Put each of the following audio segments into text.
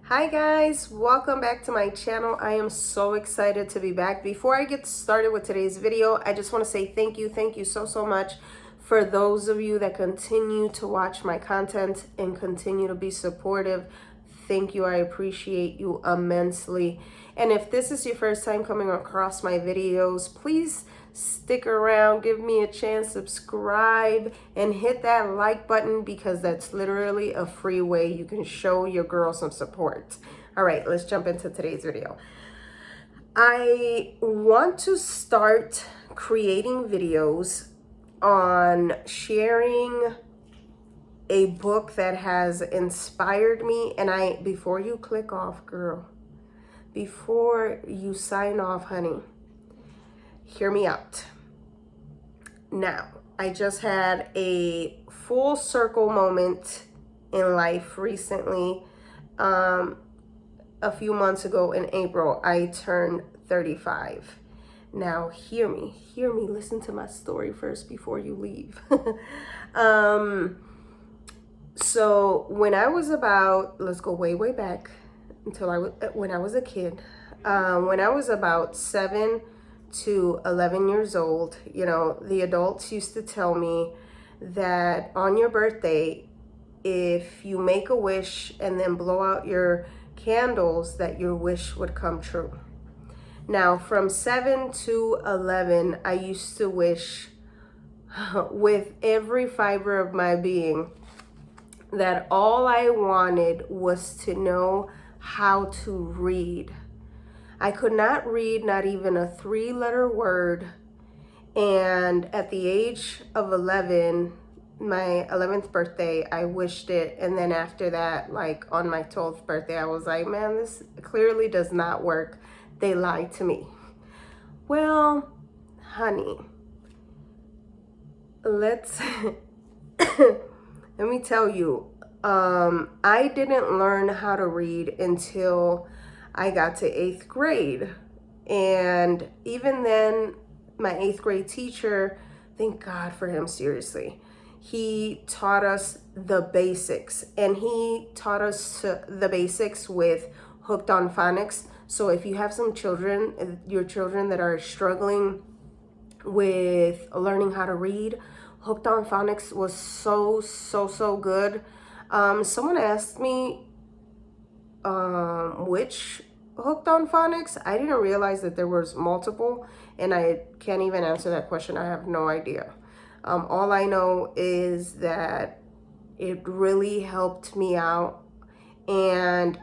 Hi guys, welcome back to my channel. I am so excited to be back. Before I get started with today's video, I just want to say thank you so much for those of you that continue to watch my content and continue to be supportive. Thank you, I appreciate you immensely. And if this is your first time coming across my videos, please stick around, give me a chance, subscribe, and hit that like button because that's literally a free way you can show your girl some support. All right, let's jump into today's video. I want to start creating videos on sharing a book that has inspired me. And before you click off, girl, before you sign off, honey, hear me out. Now, I just had a full circle moment in life recently. A few months ago in April, I turned 35. Now, hear me, listen to my story first before you leave. So when I was about, let's go way back when I was a kid, when I was about 7 to 11 years old, you know, the adults used to tell me that on your birthday, if you make a wish and then blow out your candles, that your wish would come true. Now, from 7 to 11, I used to wish with every fiber of my being that all I wanted was to know how to read. I could not read not even a 3-letter word. And at the age of 11, my 11th birthday, I wished it. And then after that, like on my 12th birthday, I was like, man, this clearly does not work. They lied to me. Well, honey, let's let me tell you, I didn't learn how to read until I got to 8th grade. And even then, my 8th grade teacher, thank God for him, seriously, he taught us the basics. And he taught us the basics with Hooked on Phonics. So if you have some children, your children that are struggling with learning how to read, Hooked on Phonics was so good. Someone asked me which Hooked on Phonics. I didn't realize that there was multiple, and I can't even answer that question. I have no idea. All I know is that it really helped me out, and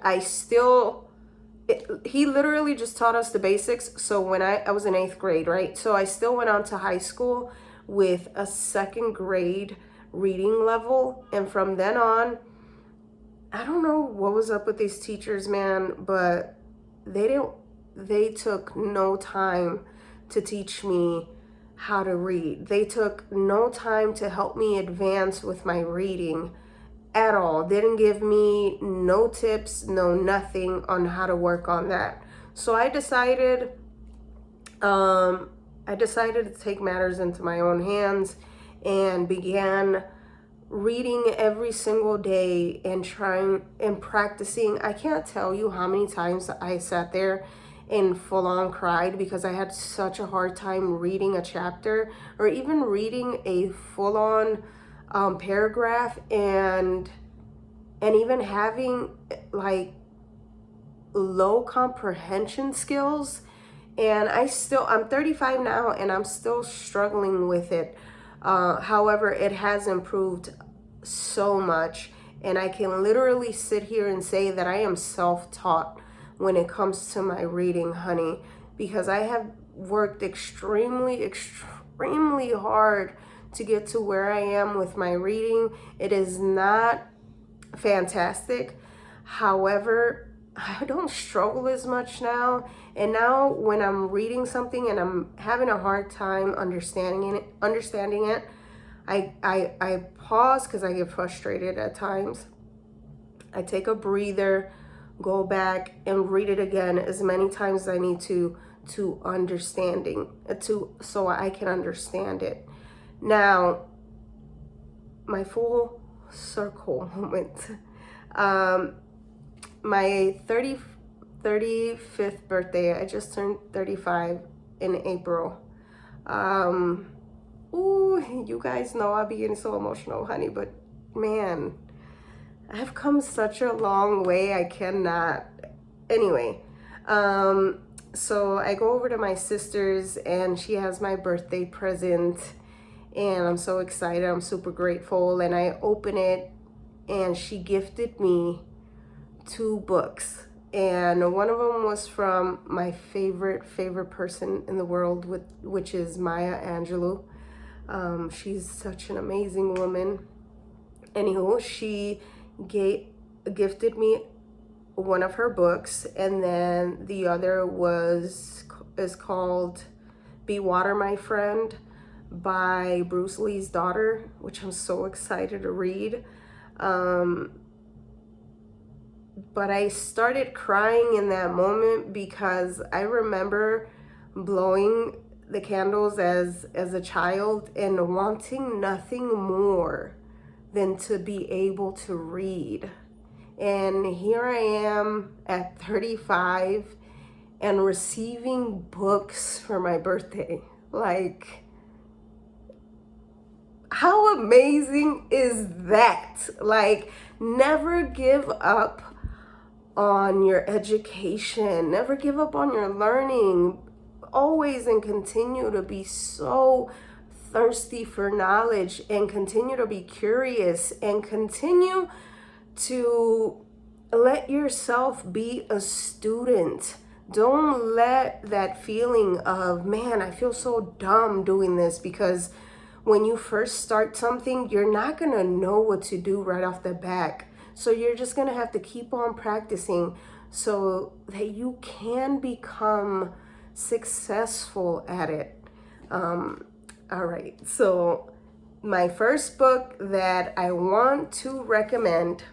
he literally just taught us the basics. So when I was in 8th grade, right? So I still went on to high school with a 2nd grade reading level. And from then on, I don't know what was up with these teachers, man, but they took no time to teach me how to read. They took no time to help me advance with my reading at all. Didn't give me no tips, no nothing on how to work on that. So I decided to take matters into my own hands and began reading every single day and trying and practicing. I can't tell you how many times I sat there and full on cried because I had such a hard time reading a chapter or even reading a full on paragraph, and even having like low comprehension skills. And I'm 35 now and I'm still struggling with it. However, it has improved so much, and I can literally sit here and say that I am self-taught when it comes to my reading, honey, because I have worked extremely hard to get to where I am with my reading. It is not fantastic. However, I don't struggle as much now. And now when I'm reading something and I'm having a hard time understanding it, I pause because I get frustrated at times. I take a breather, go back and read it again as many times as I need to so I can understand it. Now, my full circle moment. my 35th birthday. I just turned 35 in April. Ooh, you guys know I'll be getting so emotional, honey, but man, I've come such a long way. I cannot. Anyway, so I go over to my sister's and she has my birthday present and I'm so excited. I'm super grateful. And I open it and she gifted me 2 books. And one of them was from my favorite person in the world, which is Maya Angelou. She's such an amazing woman. Anywho, she gifted me one of her books, and then the other is called Be Water, My Friend by Bruce Lee's daughter, which I'm so excited to read. But I started crying in that moment because I remember blowing the candles as a child and wanting nothing more than to be able to read. And here I am at 35 and receiving books for my birthday. Like, how amazing is that? Like, never give up on your education, never give up on your learning. Always and continue to be so thirsty for knowledge and continue to be curious and continue to let yourself be a student. Don't let that feeling of, man, I feel so dumb doing this, because when you first start something, you're not going to know what to do right off the bat. So you're just going to have to keep on practicing so that you can become successful at it. All right. So my first book that I want to recommend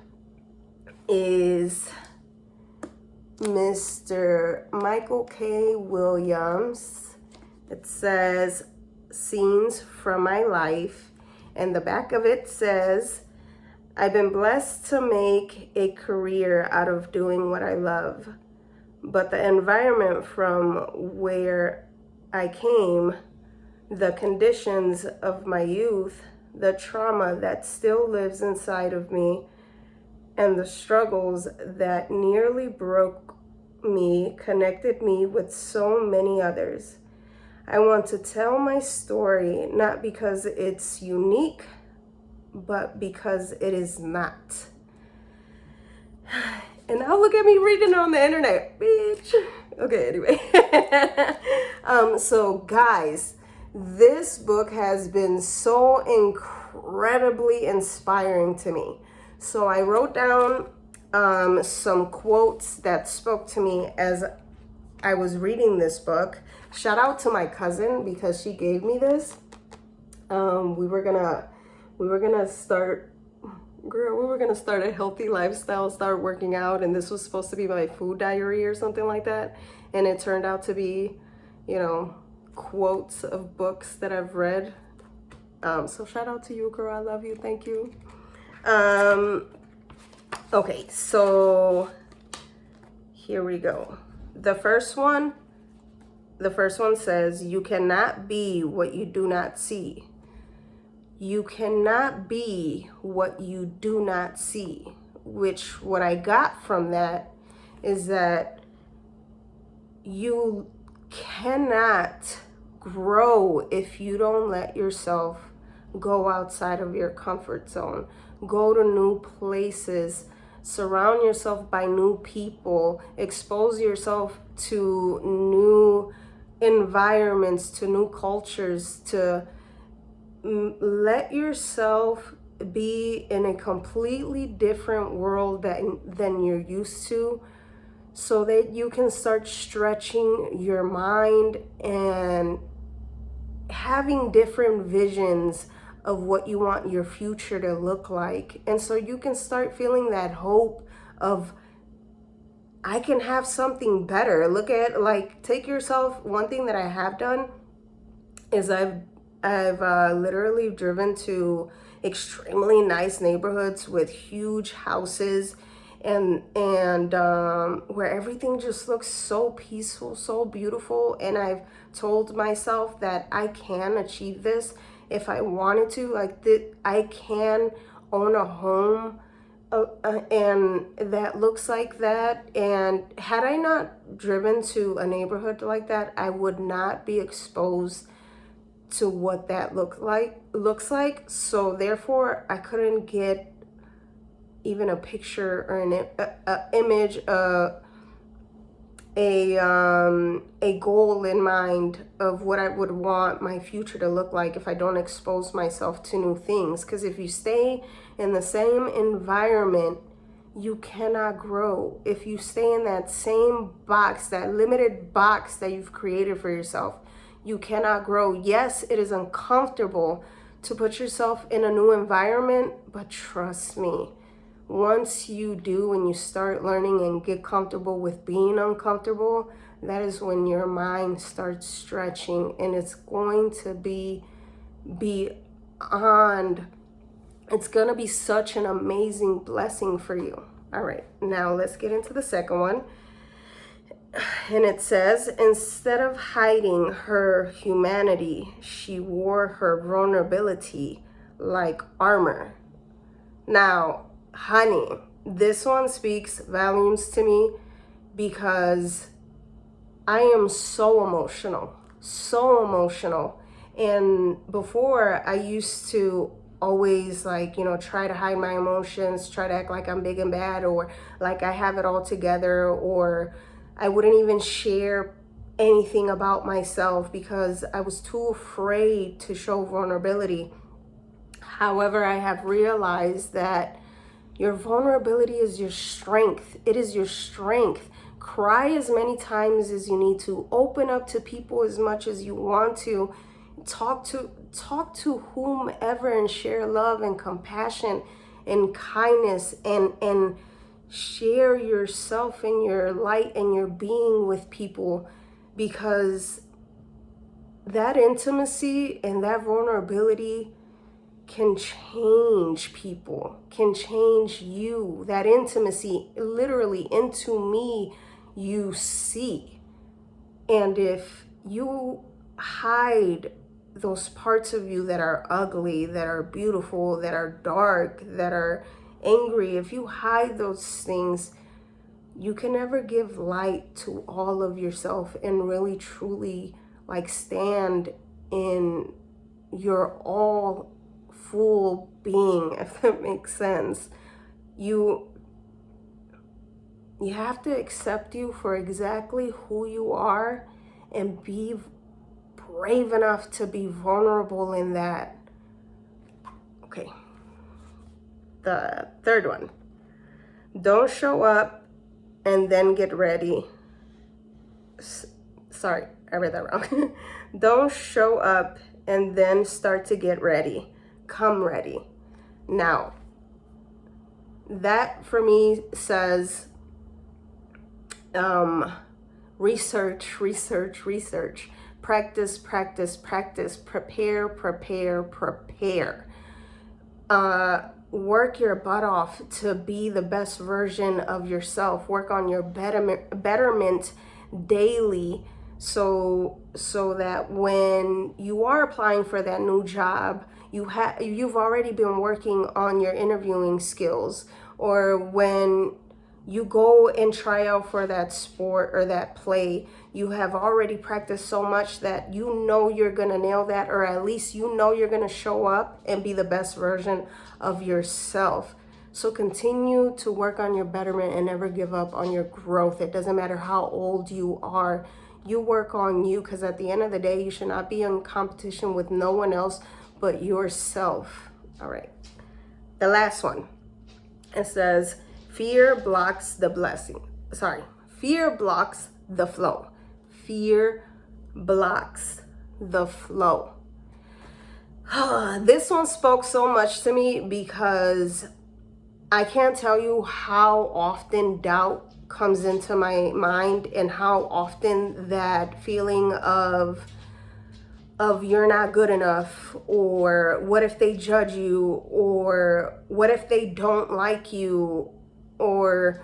is Mr. Michael K. Williams. It says Scenes from My Life, and the back of it says, I've been blessed to make a career out of doing what I love, but the environment from where I came, the conditions of my youth, the trauma that still lives inside of me, and the struggles that nearly broke me connected me with so many others. I want to tell my story not because it's unique, but because it is not. And now look at me reading on the internet, bitch. Okay, anyway. So guys, this book has been so incredibly inspiring to me. So I wrote down some quotes that spoke to me as I was reading this book. Shout out to my cousin because she gave me this. We were gonna start a healthy lifestyle, start working out, and this was supposed to be my food diary or something like that. And it turned out to be, quotes of books that I've read. So shout out to you, girl. I love you. Thank you. Okay, so here we go. The first one says, you cannot be what you do not see. You cannot be what you do not see, which what I got from that is that you cannot grow if you don't let yourself go outside of your comfort zone, go to new places, surround yourself by new people, expose yourself to new environments, to new cultures, to let yourself be in a completely different world than you're used to, so that you can start stretching your mind and having different visions of what you want your future to look like. And so you can start feeling that hope of, I can have something better. Take yourself. One thing that I have done is I've literally driven to extremely nice neighborhoods with huge houses and where everything just looks so peaceful, so beautiful. And I've told myself that I can achieve this if I wanted to. Like that, I can own a home and that looks like that. And had I not driven to a neighborhood like that, I would not be exposed to what that looks like. So therefore, I couldn't get even a picture or an image, a goal in mind of what I would want my future to look like if I don't expose myself to new things. Because if you stay in the same environment, you cannot grow. If you stay in that same box, that limited box that you've created for yourself, you cannot grow. Yes, it is uncomfortable to put yourself in a new environment, but trust me, once you do and you start learning and get comfortable with being uncomfortable, that is when your mind starts stretching, and it's going to be beyond, it's going to be such an amazing blessing for you. All right, now let's get into the second one. And it says, instead of hiding her humanity, she wore her vulnerability like armor. Now, honey, this one speaks volumes to me because I am so emotional. And before, I used to always try to hide my emotions, try to act like I'm big and bad, or like I have it all together, or I wouldn't even share anything about myself because I was too afraid to show vulnerability. However, I have realized that your vulnerability is your strength. It is your strength. Cry as many times as you need to. Open up to people as much as you want to. Talk to whomever and share love and compassion and kindness and share yourself and your light and your being with people, because that intimacy and that vulnerability can change people, can change you. That intimacy, literally into me, you see. And if you hide those parts of you that are ugly, that are beautiful, that are dark, that are angry, if you hide those things, you can never give light to all of yourself and really truly stand in your all full being, if that makes sense. You have to accept you for exactly who you are and be brave enough to be vulnerable in that. Okay. The third one. Don't show up and then get ready. Sorry, I read that wrong. Don't show up and then start to get ready. Come ready. Now, that for me says research. Practice. Prepare. Work your butt off to be the best version of yourself. Work on your betterment daily, so that when you are applying for that new job, you've already been working on your interviewing skills, or when you go and try out for that sport or that play, you have already practiced so much that you know you're gonna nail that, or at least you know you're gonna show up and be the best version of yourself. So continue to work on your betterment and never give up on your growth. It doesn't matter how old you are. You work on you, because at the end of the day, you should not be in competition with no one else but yourself. All right. The last one. It says, fear blocks the blessing. Fear blocks the flow. Fear blocks the flow. This one spoke so much to me because I can't tell you how often doubt comes into my mind, and how often that feeling of you're not good enough, or what if they judge you, or what if they don't like you, or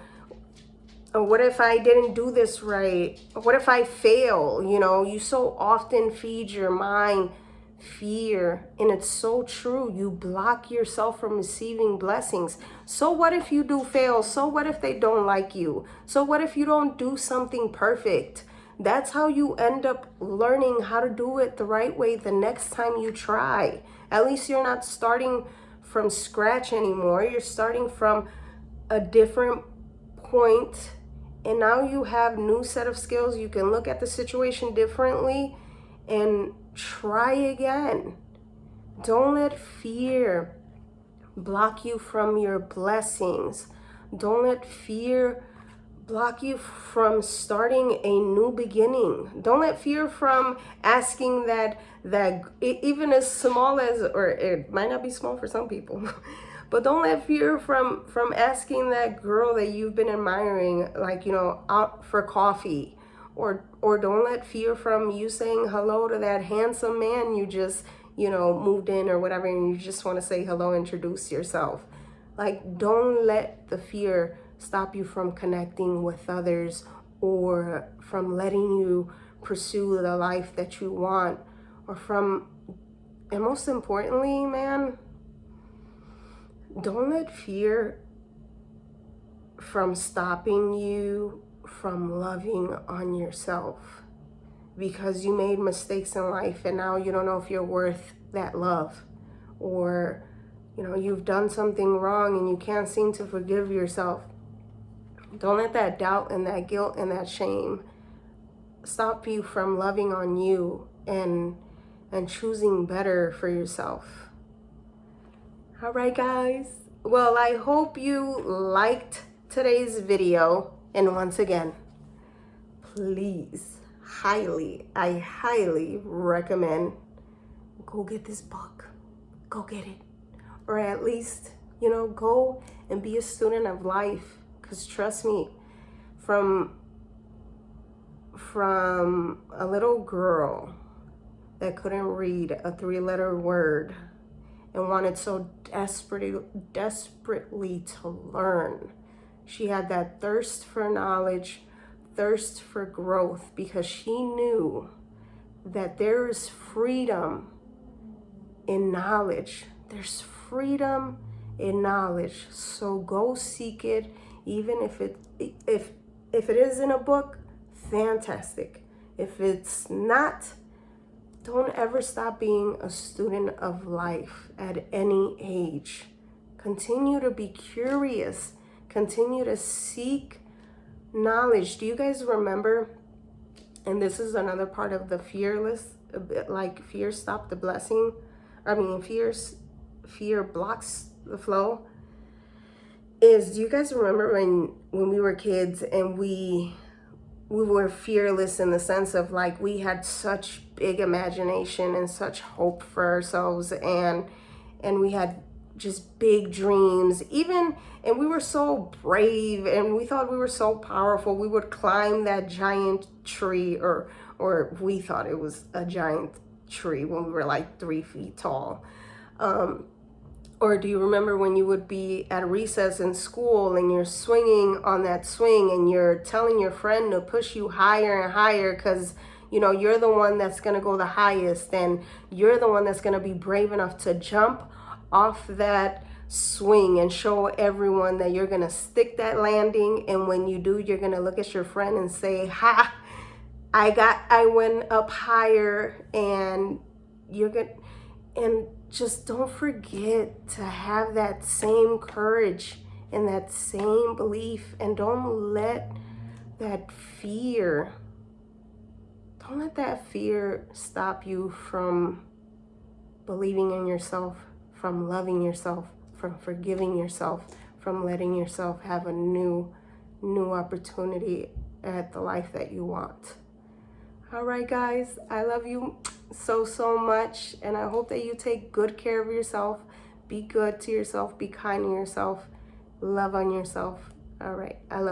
what if I didn't do this right? What if I fail? You know, you so often feed your mind fear, and it's so true. You block yourself from receiving blessings. So what if you do fail? So what if they don't like you? So what if you don't do something perfect? That's how you end up learning how to do it the right way the next time you try. At least you're not starting from scratch anymore. You're starting from a different point, and now you have new set of skills. You can look at the situation differently and try again. Don't let fear block you from your blessings. Don't let fear block you from starting a new beginning. Don't let fear from asking that even as small as, or it might not be small for some people, but don't let fear from asking that girl that you've been admiring, like, you know, out for coffee. Or don't let fear from you saying hello to that handsome man you just, you know, moved in or whatever, and you just want to say hello, introduce yourself. Like, don't let the fear stop you from connecting with others, or from letting you pursue the life that you want, or from, and most importantly, man, don't let fear from stopping you from loving on yourself, because you made mistakes in life and now you don't know if you're worth that love, or, you know, you've done something wrong and you can't seem to forgive yourself. Don't let that doubt and that guilt and that shame stop you from loving on you and choosing better for yourself. All right, guys. Well, I hope you liked today's video. And once again, please, I highly recommend go get this book. Go get it. Or at least, you know, go and be a student of life. Because trust me, from a little girl that couldn't read a 3-letter word and wanted so desperately to learn, she had that thirst for knowledge, thirst for growth, because she knew that there is freedom in knowledge. There's freedom in knowledge. So go seek it, even if it is in a book, fantastic. If it's not, don't ever stop being a student of life at any age. Continue to be curious. Continue to seek knowledge. Do you guys remember, and this is another part of the fearless, like fear stopped the blessing. I mean, fear blocks the flow. Do you guys remember when we were kids and we were fearless in the sense of, like, we had such big imagination and such hope for ourselves, and we had just big dreams, and we were so brave and we thought we were so powerful. We would climb that giant tree, or we thought it was a giant tree when we were like 3 feet tall. Or do you remember when you would be at recess in school and you're swinging on that swing and you're telling your friend to push you higher and higher because, you know, you're the one that's going to go the highest, and you're the one that's going to be brave enough to jump off that swing and show everyone that you're going to stick that landing. And when you do, you're going to look at your friend and say, ha, I went up higher. And you're going to, and just don't forget to have that same courage and that same belief, and don't let that fear stop you from believing in yourself, from loving yourself, from forgiving yourself, from letting yourself have a new opportunity at the life that you want. All right, guys, I love you so much, and I hope that you take good care of yourself. Be good to yourself, be kind to yourself, love on yourself. All right, I love you.